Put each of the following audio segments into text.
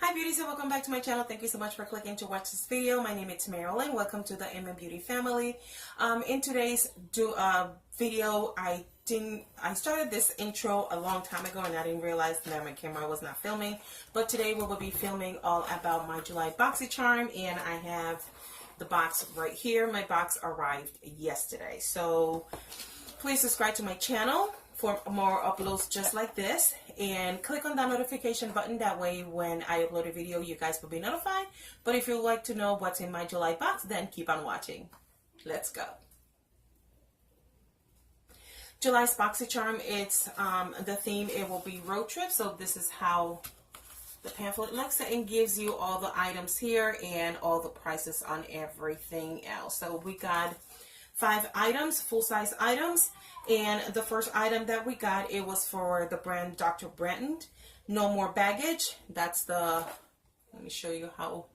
Hi beauties, and welcome back to my channel. Thank you so much for clicking to watch this video. My name is Marylin. Welcome to the Beauty family. In today's video, I started this intro a long time ago and I didn't realize that my camera was not filming. But today we will be filming all about my July Boxy charm, and I have the box right here. My box arrived yesterday. So please subscribe to my channel for more uploads just like this, and click on that notification button. That way when I upload a video, you guys will be notified. But if you'd like to know what's in my July box, then keep on watching. Let's go. July's Boxy charm, it's the theme, it will be road trip. So this is how the pamphlet looks, and gives you all the items here and all the prices on everything else. So we got 5 items, full-size items. And the first item that we got, it was for the brand Dr. Brenton. No more baggage. That's the, let me show you how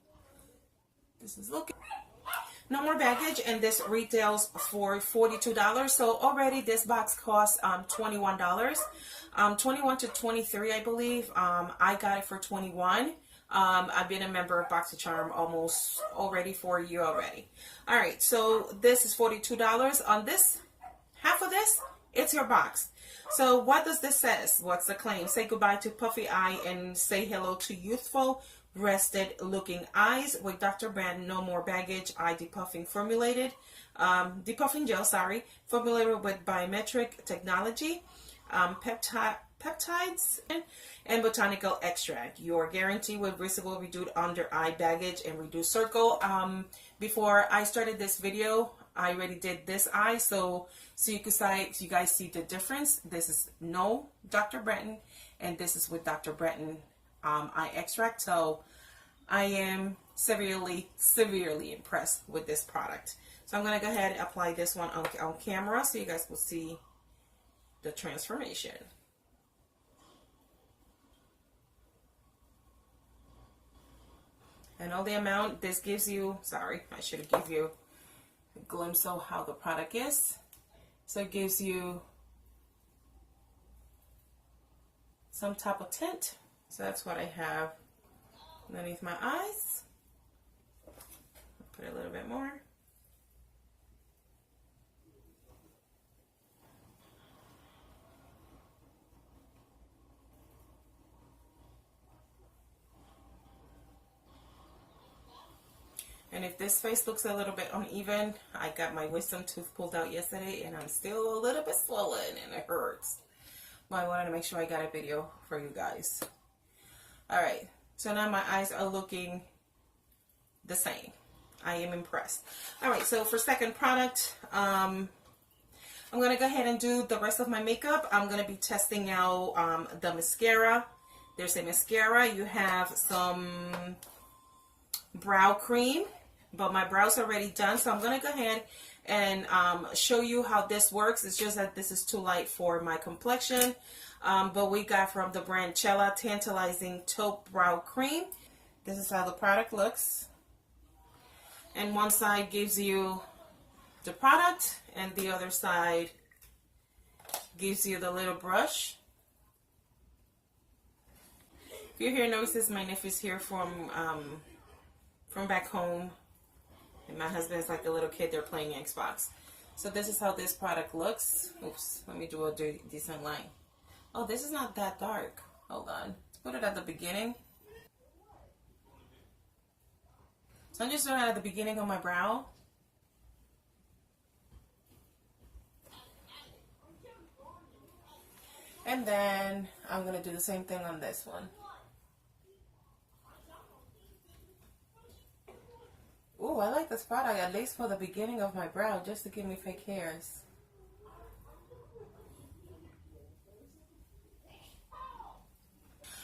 this is looking. No more baggage, and this retails for $42. So already this box costs $21. 21 to 23, I believe. I got it for 21. I've been a member of Boxy Charm almost already for a year already. All right, so this is $42. On this, half of this, it's your box. So what does this says? What's the claim? Say goodbye to puffy eye and say hello to youthful, rested looking eyes with Dr. Brand. No more baggage eye depuffing formulated, depuffing gel, sorry, formulated with biometric technology, peptides and botanical extract. Your guarantee with visible reduced under eye baggage and reduced circle. Before I started this video, I already did this eye, so you guys see the difference. This is no Dr. Brenton, and this is with Dr. Brenton eye extract. So I am severely impressed with this product. So I'm gonna go ahead and apply this one on camera so you guys will see the transformation. And all the amount this gives you, sorry, I should have given you a glimpse of how the product is. So it gives you some type of tint. So that's what I have underneath my eyes. Put a little bit more. And if this face looks a little bit uneven, I got my wisdom tooth pulled out yesterday and I'm still a little bit swollen and it hurts. But I wanted to make sure I got a video for you guys. Alright, so now my eyes are looking the same. I am impressed. Alright, so for second product, I'm going to go ahead and do the rest of my makeup. I'm going to be testing out the mascara. There's a mascara. You have some brow cream, but my brows are already done, so I'm going to go ahead and show you how this works. It's just that this is too light for my complexion, but we got from the brand Cella Tantalizing Taupe Brow Cream. This is how the product looks, and one side gives you the product and the other side gives you the little brush. If you're here, notice my nephew is here from back home, and my husband's like a little kid. They're playing Xbox. So this is how this product looks. Oops, let me do a decent line. Oh, this is not that dark. Hold on, let's put it at the beginning. So I'm just doing it at the beginning of my brow. And then I'm gonna do the same thing on this one. Ooh, I like this product, at least for the beginning of my brow, just to give me fake hairs.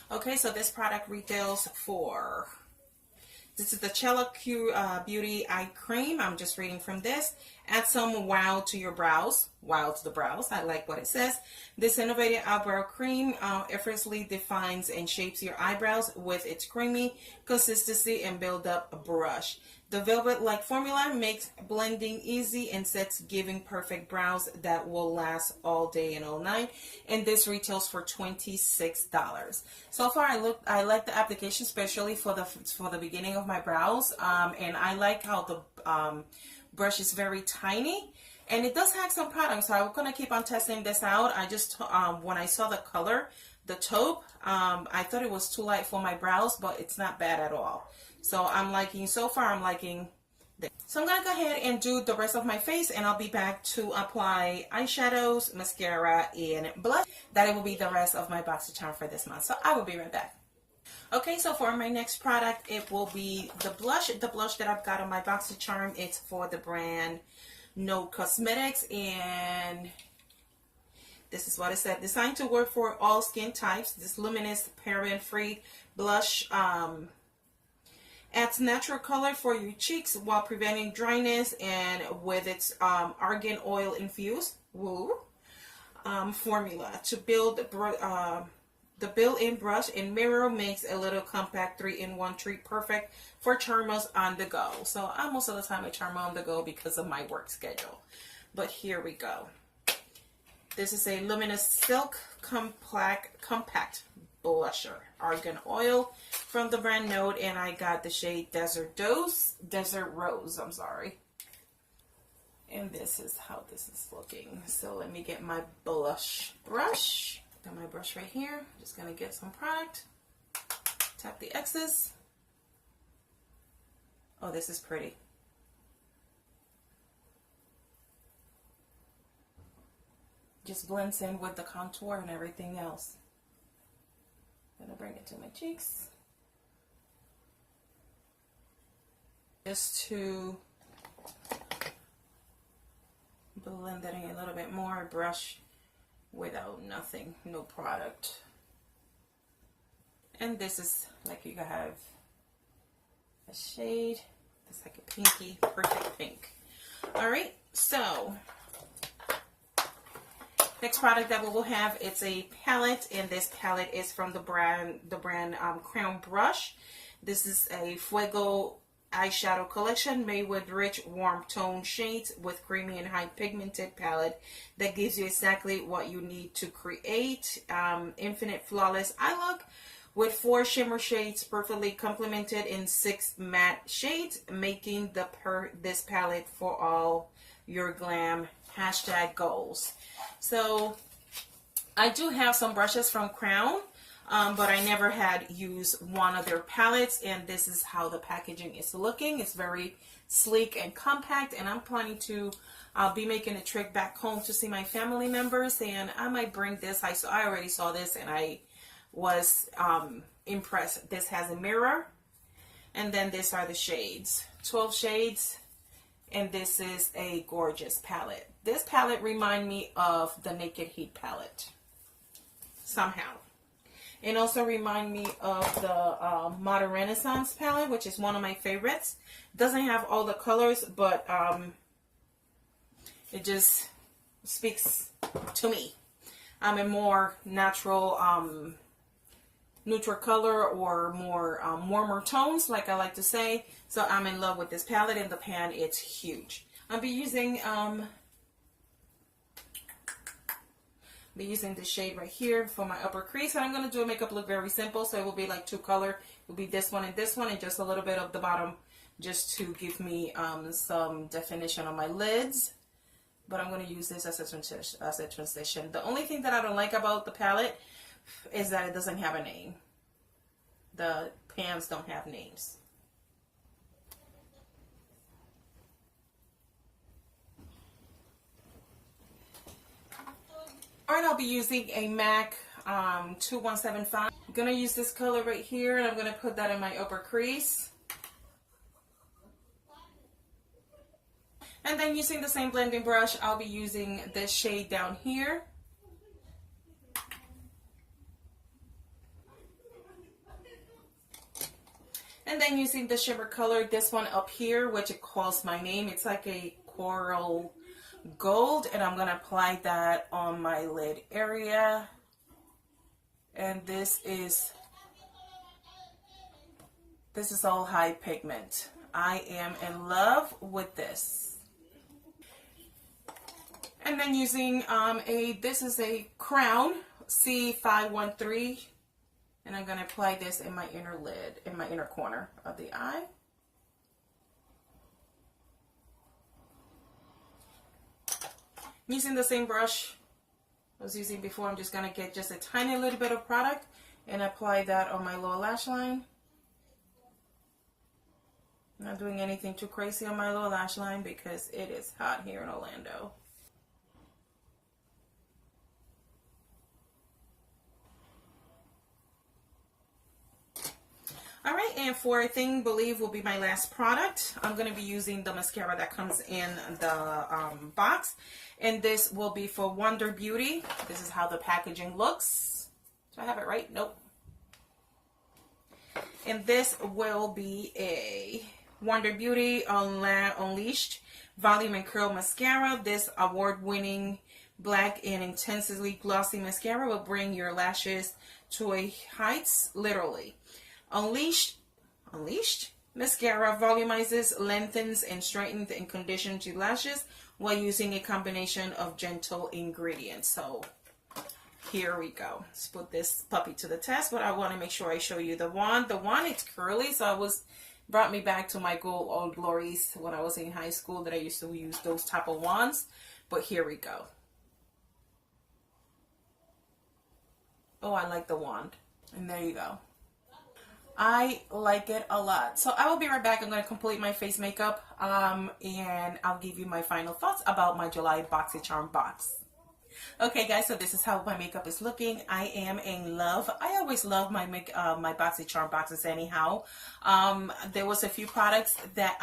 Okay, so this product retails for, this is the Cella Q Beauty Eye Cream. I'm just reading from this. Add some wow to your brows. Wow to the brows. I like what it says. This innovative eyebrow cream effortlessly defines and shapes your eyebrows with its creamy consistency and build up brush. The velvet-like formula makes blending easy and sets giving perfect brows that will last all day and all night. And this retails for $26. So far, I like the application, especially for the beginning of my brows. And I like how the brush is very tiny. And it does have some product, so I'm going to keep on testing this out. I just, when I saw the color, the taupe, I thought it was too light for my brows, but it's not bad at all. So I'm liking, so far I'm liking this. So I'm going to go ahead and do the rest of my face, and I'll be back to apply eyeshadows, mascara, and blush. That will be the rest of my BoxyCharm for this month. So I will be right back. Okay, so for my next product, it will be the blush. The blush that I've got on my BoxyCharm, it's for the brand No Cosmetics, and this is what it said. Designed to work for all skin types, this luminous paraben-free blush adds natural color for your cheeks while preventing dryness, and with its argan oil infused formula to build the built-in brush and mirror makes a little compact 3-in-1 treat perfect for charmers on the go. So most of the time I charm on the go because of my work schedule. But here we go. This is a luminous silk compact blusher, argan oil from the brand Note, and I got the shade Desert Rose, I'm sorry. And this is how this is looking. So let me get my blush brush. Got my brush right here. Just gonna get some product. Tap the excess. Oh, this is pretty. Just blends in with the contour and everything else. Gonna bring it to my cheeks. Just to blend that in a little bit more. Brush without nothing, no product. And this is like you have a shade. It's like a pinky, perfect pink. All right, so next product that we will have, it's a palette, and this palette is from the brand Crown Brush. This is a Fuego eyeshadow collection made with rich, warm tone shades with creamy and high pigmented palette that gives you exactly what you need to create infinite flawless eye look with 4 shimmer shades perfectly complemented in 6 matte shades, making this palette for all your glam #goals. So I do have some brushes from Crown, but I never had used one of their palettes, and this is how the packaging is looking. It's very sleek and compact, and I'm planning to be making a trip back home to see my family members, and I might bring this. I already saw this, and I was impressed. This has a mirror, and then these are the shades, 12 shades, and this is a gorgeous palette. This palette reminds me of the Naked Heat palette somehow. It also reminds me of the Modern Renaissance palette, which is one of my favorites. Doesn't have all the colors, but it just speaks to me. I'm a more natural, neutral color, or more warmer tones, like I like to say. So I'm in love with this palette, and the pan, it's huge. I'll be using the shade right here for my upper crease, and I'm going to do a makeup look very simple, so it will be like 2 color. It will be this one, and just a little bit of the bottom, just to give me some definition on my lids. But I'm going to use this as a transition. The only thing that I don't like about the palette is that it doesn't have a name. The pans don't have names. Alright, I'll be using a MAC 2175. I'm going to use this color right here, and I'm going to put that in my upper crease. And then using the same blending brush, I'll be using this shade down here. And then using the shimmer color, this one up here, which it calls my name. It's like a coral gold, and I'm going to apply that on my lid area. And this is all high pigment. I am in love with this. And then using this is a Crown C513, and I'm going to apply this in my inner lid, in my inner corner of the eye. Using the same brush I was using before, I'm just going to get just a tiny little bit of product and apply that on my lower lash line. Not doing anything too crazy on my lower lash line because it is hot here in Orlando. Alright, and for I believe will be my last product, I'm going to be using the mascara that comes in the box. And this will be for Wonder Beauty. This is how the packaging looks. Do I have it right? Nope. And this will be a Wonder Beauty Unleashed Volume and Curl Mascara. This award-winning black and intensely glossy mascara will bring your lashes to a heights, literally. Unleashed mascara volumizes, lengthens, and straightens and conditions your lashes while using a combination of gentle ingredients. So here we go. Let's put this puppy to the test, but I want to make sure I show you the wand. The wand, it's curly, so brought me back to my old glories when I was in high school that I used to use those type of wands. But here we go. Oh, I like the wand. And there you go. I like it a lot. So I will be right back. I'm going to complete my face makeup and I'll give you my final thoughts about my July BoxyCharm box. Okay guys, so this is how my makeup is looking. I am in love. I always love my my BoxyCharm boxes anyhow. There was a few products that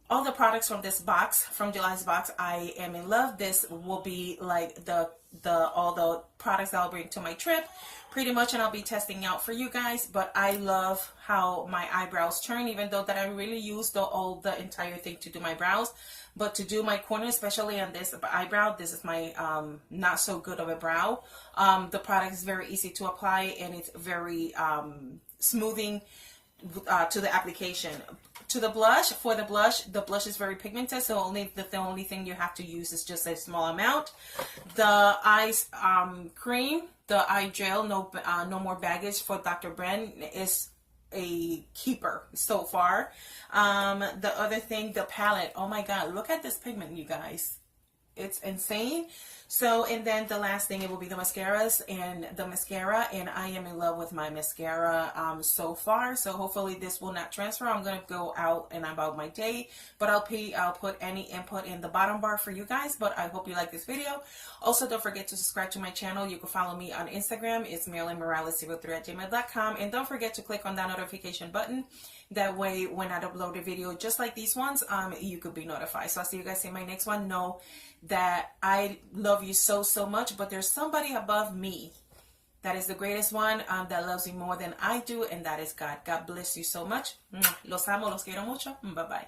all the products from this box, from July's box, I am in love. This will be like all the products that I'll bring to my trip pretty much, and I'll be testing out for you guys. But I love how my eyebrows turn, even though that I really use the entire thing to do my brows. But to do my corner, especially on this eyebrow, this is my not so good of a brow. The product is very easy to apply and it's very smoothing to the application. To the blush, the blush is very pigmented, so the only thing you have to use is just a small amount. The eyes cream, the eye gel, no more baggage for Dr. Bren is a keeper so far. The other thing, the palette, oh my god, look at this pigment, you guys. It's insane. So, and then the last thing, it will be the mascaras and the mascara, and I am in love with my mascara so far. So hopefully this will not transfer. I'm going to go out and about my day, but I'll put any input in the bottom bar for you guys. But I hope you like this video. Also, don't forget to subscribe to my channel. You can follow me on Instagram. It's MarylynMorales03@gmail.com, and don't forget to click on that notification button. That way, when I upload a video just like these ones, you could be notified. So I'll see you guys in my next one. Know that I love you so much, but there's somebody above me that is the greatest one, that loves you more than I do, and that is God. God bless you so much. Los amo, los quiero mucho. Bye bye.